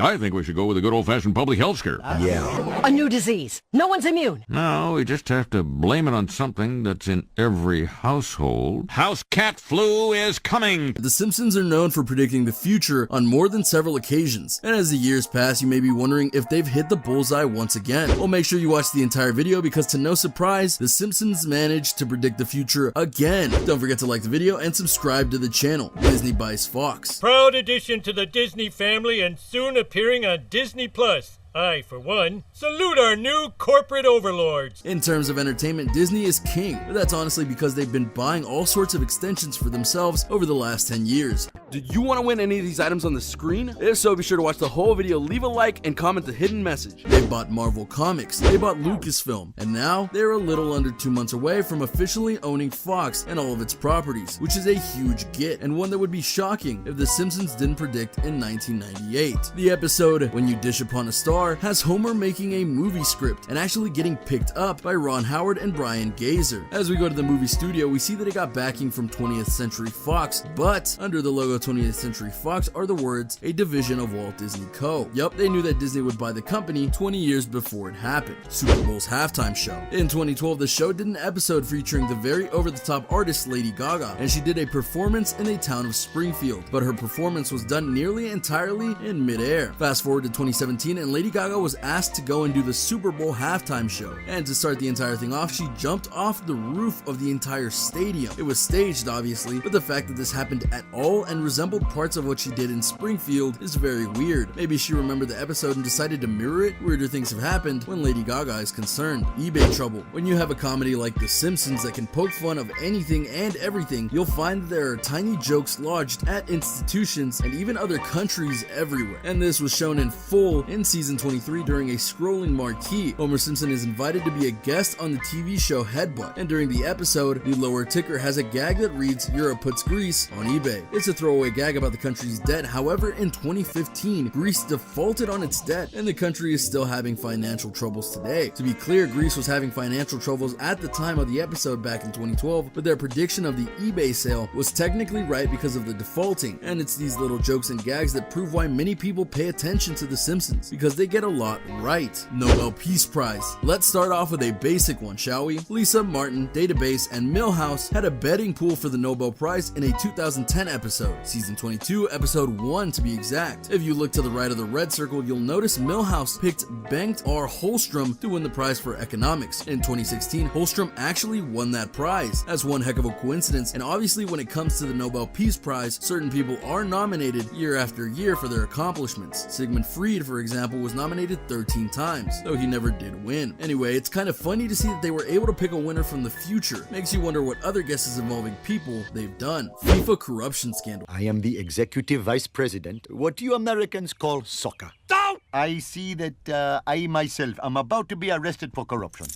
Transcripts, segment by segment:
I think we should go with a good old-fashioned public health scare. Yeah. A new disease. No one's immune. No, we just have to blame it on something that's in every household. House cat flu is coming! The Simpsons are known for predicting the future on more than several occasions, and as the years pass, you may be wondering if they've hit the bullseye once again. Well, make sure you watch the entire video because to no surprise, the Simpsons managed to predict the future again. Don't forget to like the video and subscribe to the channel. Disney buys Fox. Proud addition to the Disney family and soon appearing on Disney+. I, for one, salute our new corporate overlords. In terms of entertainment, Disney is king, but that's honestly because they've been buying all sorts of extensions for themselves over the last 10 years. Do you want to win any of these items on the screen? If so, be sure to watch the whole video, leave a like, and comment the hidden message. They bought Marvel Comics, they bought Lucasfilm, and now they're a little under 2 months away from officially owning Fox and all of its properties, which is a huge get, and one that would be shocking if The Simpsons didn't predict in 1998. The episode, When You Dish Upon a Star, has Homer making a movie script and actually getting picked up by Ron Howard and Brian Gazer. As we go to the movie studio, we see that it got backing from 20th Century Fox, but under the logo 20th Century Fox are the words, a division of Walt Disney Co. Yup, they knew that Disney would buy the company 20 years before it happened. Super Bowl's halftime show. In 2012, the show did an episode featuring the very over-the-top artist Lady Gaga, and she did a performance in the town of Springfield, but her performance was done nearly entirely in midair. Fast forward to 2017, and Lady Gaga was asked to go and do the Super Bowl halftime show, and to start the entire thing off, she jumped off the roof of the entire stadium. It was staged, obviously, but the fact that this happened at all and resembled parts of what she did in Springfield is very weird. Maybe she remembered the episode and decided to mirror it. Weirder things have happened when Lady Gaga is concerned. eBay trouble. When you have a comedy like The Simpsons that can poke fun of anything and everything, you'll find that there are tiny jokes lodged at institutions and even other countries everywhere, and this was shown in full in season 23 during a scrolling marquee. Homer Simpson is invited to be a guest on the TV show Headbutt, and during the episode, the lower ticker has a gag that reads, Europe puts Greece on eBay. It's a throwaway gag about the country's debt. However, in 2015, Greece defaulted on its debt, and the country is still having financial troubles today. To be clear, Greece was having financial troubles at the time of the episode back in 2012, but their prediction of the eBay sale was technically right because of the defaulting, and it's these little jokes and gags that prove why many people pay attention to The Simpsons, because they get a lot right. Nobel Peace Prize. Let's start off with a basic one, shall we? Lisa, Martin, Database, and Milhouse had a betting pool for the Nobel Prize in a 2010 episode, season 22, episode 1 to be exact. If you look to the right of the red circle, you'll notice Milhouse picked Bengt R. Holstrom to win the prize for economics. In 2016, Holstrom actually won that prize. That's one heck of a coincidence, and obviously when it comes to the Nobel Peace Prize, certain people are nominated year after year for their accomplishments. Sigmund Freud, for example, was nominated 13 times, though he never did win. Anyway, it's kind of funny to see that they were able to pick a winner from the future. Makes you wonder what other guesses involving people they've done. FIFA corruption scandal. I am the executive vice president, what you Americans call soccer. I see that I myself am about to be arrested for corruption.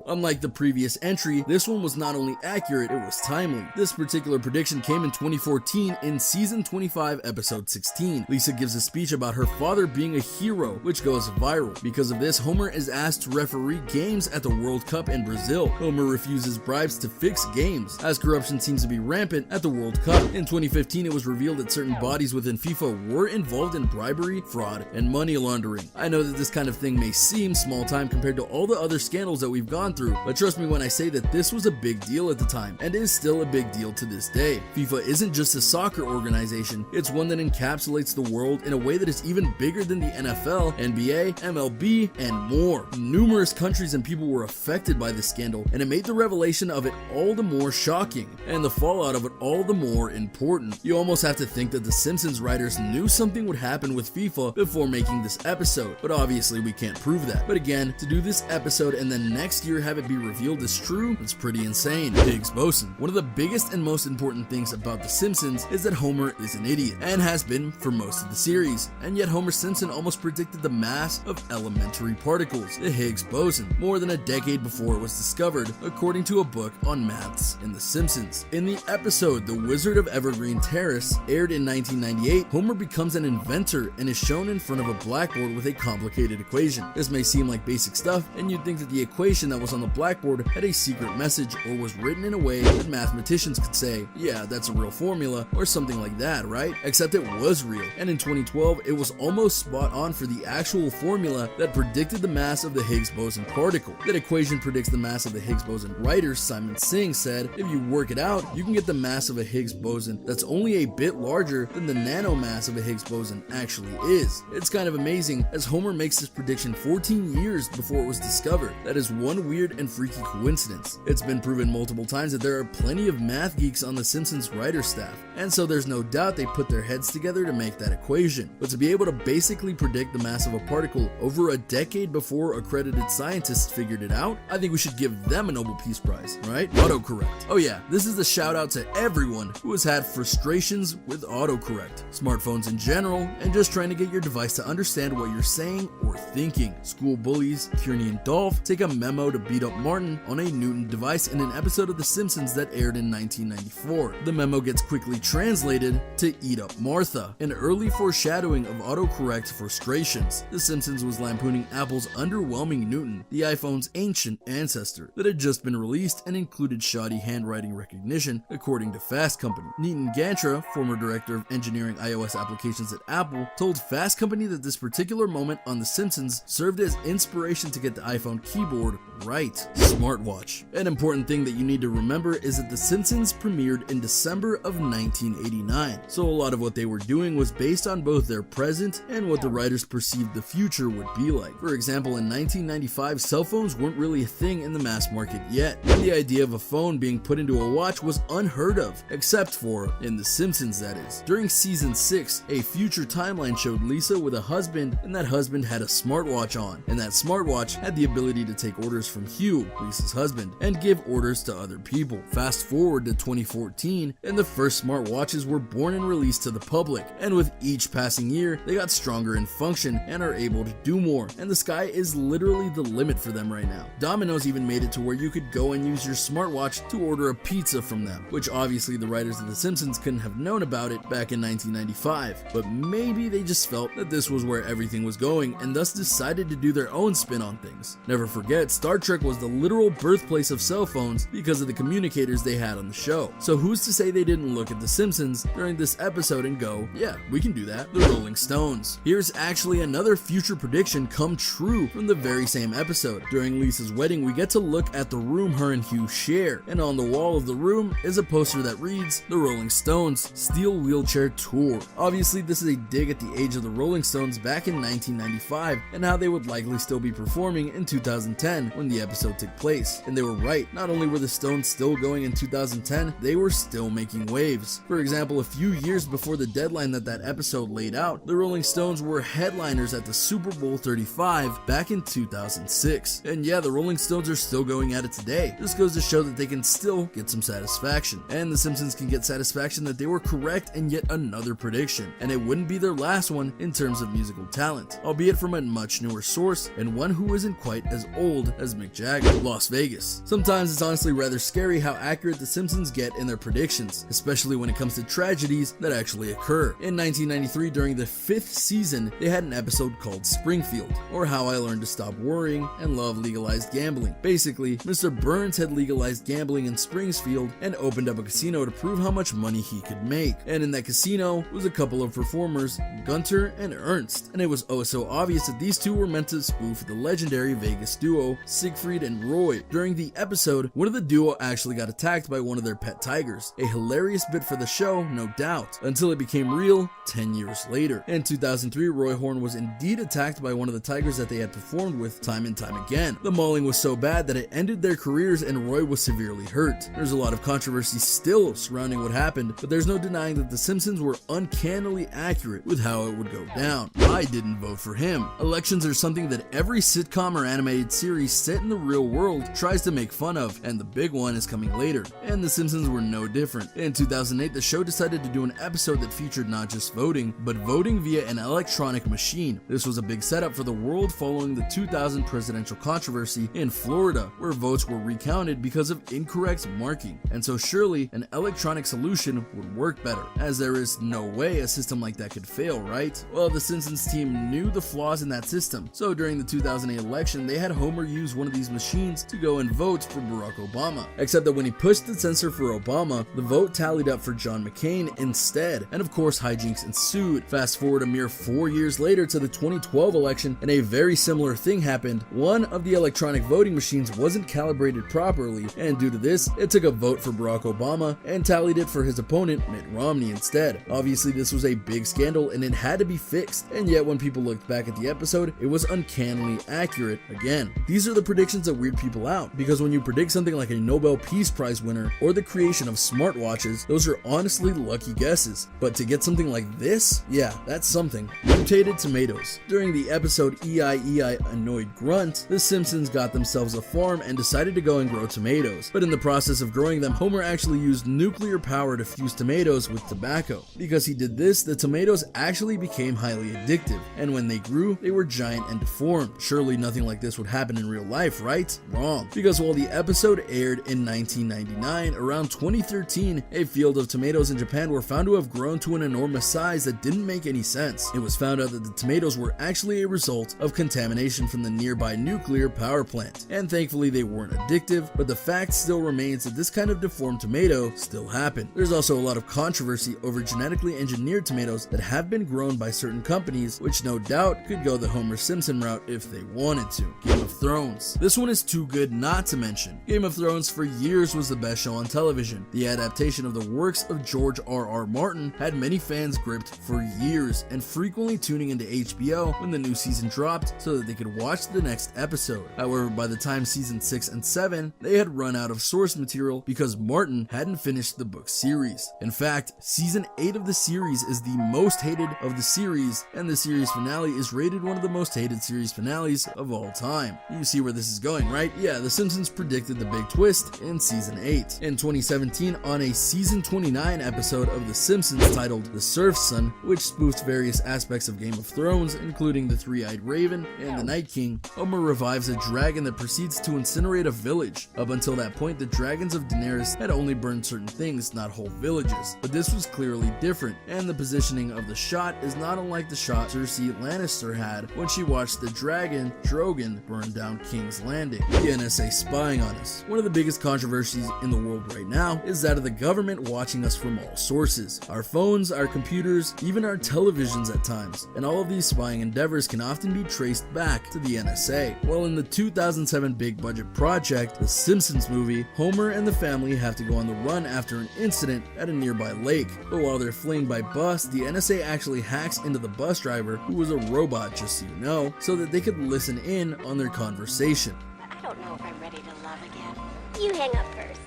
Unlike the previous entry, this one was not only accurate, it was timely. This particular prediction came in 2014 in season 25, episode 16. Lisa gives a speech about her father being a hero, which goes viral. Because of this, Homer is asked to referee games at the World Cup in Brazil. Homer refuses bribes to fix games, as corruption seems to be rampant at the World Cup. In 2015, it was revealed that certain bodies within FIFA were involved in bribery, fraud, and money laundering. I know that this kind of thing may seem small time compared to all the other scandals that we've gone through, but trust me when I say that this was a big deal at the time, and is still a big deal to this day. FIFA isn't just a soccer organization, it's one that encapsulates the world in a way that is even bigger than the NFL, NBA, MLB, and more. Numerous countries and people were affected by this scandal, and it made the revelation of it all the more shocking, and the fallout of it all the more important. You almost have to think that the Simpsons writers knew something would happen with FIFA before making this episode, but obviously we can't prove that. But again, to do this episode and then next year have it be revealed as true, it's pretty insane. Higgs boson. One of the biggest and most important things about The Simpsons is that Homer is an idiot, and has been for most of the series, and yet Homer Simpson almost predicted the mass of elementary particles, the Higgs boson, more than a decade before it was discovered, according to a book on maths in The Simpsons. In the episode The Wizard of Evergreen Terrace, aired in 1998, Homer becomes an inventor and is shown in front of a blackboard with a complicated equation. This may seem like basic stuff, and you'd think that the equation that was on the blackboard had a secret message or was written in a way that mathematicians could say, yeah, that's a real formula, or something like that, right? Except it was real, and in 2012 it was almost spot on for the actual formula that predicted the mass of the Higgs boson particle. That equation predicts the mass of the Higgs boson. Writer Simon Singh said, if you work it out, you can get the mass of a Higgs boson that's only a bit larger than the nanomass of a Higgs boson actually is. It's kind of amazing, as Homer makes this prediction 14 years before it was discovered. That is one weird and freaky coincidence. It's been proven multiple times that there are plenty of math geeks on the Simpsons writer staff, and so there's no doubt they put their heads together to make that equation. But to be able to basically predict the mass of a particle over a decade before accredited scientists figured it out, I think we should give them a Nobel Peace Prize, right? Autocorrect. Oh yeah, this is a shout out to everyone who has had frustrations with autocorrect, smartphones in general, and just trying to get your device to understand what you're saying or thinking. School bullies Kearney and Dolph take a memo to beat up Martin on a Newton device in an episode of The Simpsons that aired in 1994. The memo gets quickly translated to eat up Martha, an early foreshadowing of autocorrect frustrations. The Simpsons was lampooning Apple's underwhelming Newton, the iPhone's ancient ancestor, that had just been released and included shoddy handwriting recognition, according to Fast Company. Nitin Gantra, former director of engineering iOS applications at Apple, told Fast Company that this particular moment on The Simpsons served as inspiration to get the iPhone keyboard right. Smartwatch. An important thing that you need to remember is that The Simpsons premiered in December of 1989, so a lot of what they were doing was based on both their present and what the writers perceived the future would be like. For example, in 1995, cell phones weren't really a thing in the mass market yet, and the idea of a phone being put into a watch was unheard of, except for in The Simpsons, that is. During season 6, a future timeline showed Lisa with a husband, and that husband had a smartwatch on, and that smartwatch had the ability to take orders from Hugh, Lisa's husband, and give orders to other people. Fast forward to 2014, and the first smartwatches were born and released to the public, and with each passing year, they got stronger in function and are able to do more, and the sky is literally the limit for them right now. Domino's even made it to where you could go and use your smartwatch to order a pizza from them, which obviously the writers of The Simpsons couldn't have known about it back in 1995, but maybe they just felt that this was where everything was going and thus decided to do their own spin on things. Never forget, Star Trek was the literal birthplace of cell phones because of the communicators they had on the show. So who's to say they didn't look at The Simpsons during this episode and go, yeah, we can do that. The Rolling Stones. Here's actually another future prediction come true from the very same episode. During Lisa's wedding, we get to look at the room her and Hugh share, and on the wall of the room is a poster that reads, The Rolling Stones Steel Wheelchair Tour. Obviously, this is a dig at the age of the Rolling Stones back in 1995 and how they would likely still be performing in 2010 when the episode took place. And they were right. Not only were the Stones still going in 2010, they were still making waves. For example, a few years before the deadline that episode laid out, the Rolling Stones were headliners at the Super Bowl 35 back in 2006. And yeah, the Rolling Stones are still going at it today. This goes to show that they can still get some satisfaction. And the Simpsons can get satisfaction that they were correct in yet another prediction. And it wouldn't be their last one in terms of musical talent, albeit from a much newer source and one who isn't quite as old as Mick Jagger. Las Vegas. Sometimes it's honestly rather scary how accurate the Simpsons get in their predictions, especially when it comes to tragedies that actually occur. In 1993, during the 5th season, they had an episode called Springfield, or How I Learned to Stop Worrying and Love Legalized Gambling. Basically, Mr. Burns had legalized gambling in Springfield and opened up a casino to prove how much money he could make. And in that casino was a couple of performers, Gunter and Ernst, and it was oh so obvious that these two were meant to spoof the legendary Vegas duo Siegfried and Roy. During the episode, one of the duo actually got attacked by one of their pet tigers, a hilarious bit for the show, no doubt, until it became real 10 years later. In 2003, Roy Horn was indeed attacked by one of the tigers that they had performed with time and time again. The mauling was so bad that it ended their careers and Roy was severely hurt. There's a lot of controversy still surrounding what happened, but there's no denying that The Simpsons were uncannily accurate with how it would go down. I didn't vote for him. Elections are something that every sitcom or animated series set in the real world tries to make fun of, and the big one is coming later, and The Simpsons were no different. In 2008, the show decided to do an episode that featured not just voting, but voting via an electronic machine. This was a big setup for the world following the 2000 presidential controversy in Florida, where votes were recounted because of incorrect marking, and so surely an electronic solution would work better, as there is no way a system like that could fail, right? Well, the Simpsons team knew the flaws in that system, so during the 2008 election, they had Homer use one of these these machines to go and vote for Barack Obama. Except that when he pushed the sensor for Obama, the vote tallied up for John McCain instead, and of course hijinks ensued. Fast forward a mere 4 years later to the 2012 election, and a very similar thing happened. One of the electronic voting machines wasn't calibrated properly, and due to this, it took a vote for Barack Obama and tallied it for his opponent, Mitt Romney, instead. Obviously, this was a big scandal and it had to be fixed, and yet when people looked back at the episode, it was uncannily accurate again. These are the predictions that weird people out, because when you predict something like a Nobel Peace Prize winner or the creation of smartwatches, those are honestly lucky guesses. But to get something like this, yeah, that's something. Mutated tomatoes. During the episode E.I.E.I. Annoyed Grunt, the Simpsons got themselves a farm and decided to go and grow tomatoes. But in the process of growing them, Homer actually used nuclear power to fuse tomatoes with tobacco. Because he did this, the tomatoes actually became highly addictive, and when they grew, they were giant and deformed. Surely nothing like this would happen in real life, right? Wrong. Because while the episode aired in 1999, around 2013, a field of tomatoes in Japan were found to have grown to an enormous size that didn't make any sense. It was found out that the tomatoes were actually a result of contamination from the nearby nuclear power plant, and thankfully they weren't addictive, but the fact still remains that this kind of deformed tomato still happened. There's also a lot of controversy over genetically engineered tomatoes that have been grown by certain companies, which no doubt could go the Homer Simpson route if they wanted to. Game of Thrones. This one is too good not to mention. Game of Thrones for years was the best show on television. The adaptation of the works of George R.R. Martin had many fans gripped for years and frequently tuning into HBO when the new season dropped so that they could watch the next episode. However, by the time season 6 and 7, they had run out of source material because Martin hadn't finished the book series. In fact, season 8 of the series is the most hated of the series, and the series finale is rated one of the most hated series finales of all time. You see where this is going, right? Yeah, The Simpsons predicted the big twist in season 8. In 2017, on a season 29 episode of The Simpsons titled The Surf Son, which spoofed various aspects of Game of Thrones, including the Three-Eyed Raven and the Night King, Homer revives a dragon that proceeds to incinerate a village. Up until that point, the dragons of Daenerys had only burned certain things, not whole villages. But this was clearly different, and the positioning of the shot is not unlike the shot Cersei Lannister had when she watched the dragon, Drogon, burn down King's Landing. The NSA spying on us. One of the biggest controversies in the world right now is that of the government watching us from all sources. Our phones, our computers, even our televisions at times. And all of these spying endeavors can often be traced back to the NSA. Well, in the 2007 big budget project, The Simpsons movie, Homer and the family have to go on the run after an incident at a nearby lake. But while they're fleeing by bus, the NSA actually hacks into the bus driver, who was a robot, just so you know, so that they could listen in on their conversation. I don't know if I'm ready to love again. You hang up first.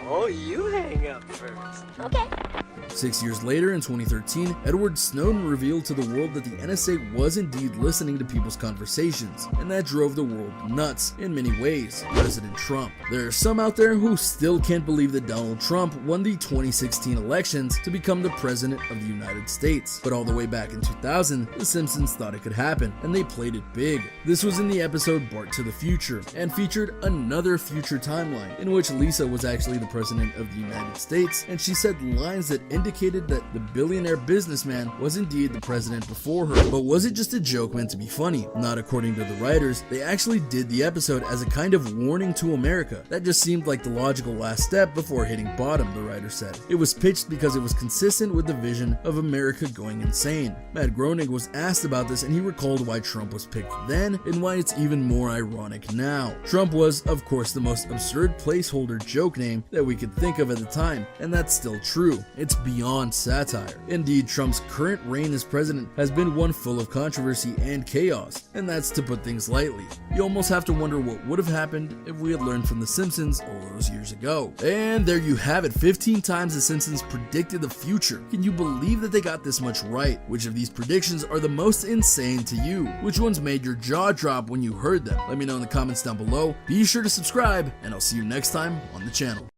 Oh, you hang up first. Okay. 6 years later, in 2013, Edward Snowden revealed to the world that the NSA was indeed listening to people's conversations, and that drove the world nuts in many ways. President Trump. There are some out there who still can't believe that Donald Trump won the 2016 elections to become the President of the United States. But all the way back in 2000, The Simpsons thought it could happen, and they played it big. This was in the episode Bart to the Future, and featured another future timeline, in which Lisa was actually the President of the United States, and she said lines that indicated that the billionaire businessman was indeed the president before her. But was it just a joke meant to be funny? Not according to the writers. They actually did the episode as a kind of warning to America. That just seemed like the logical last step before hitting bottom, the writer said. It was pitched because it was consistent with the vision of America going insane. Matt Groening was asked about this, and he recalled why Trump was picked then and why it's even more ironic now. Trump was, of course, the most absurd placeholder joke name that we could think of at the time, and that's still true. It's beyond satire. Indeed, Trump's current reign as president has been one full of controversy and chaos, and that's to put things lightly. You almost have to wonder what would have happened if we had learned from The Simpsons all those years ago. And there you have it, 15 times The Simpsons predicted the future. Can you believe that they got this much right? Which of these predictions are the most insane to you? Which ones made your jaw drop when you heard them? Let me know in the comments down below. Be sure to subscribe, and I'll see you next time on the channel.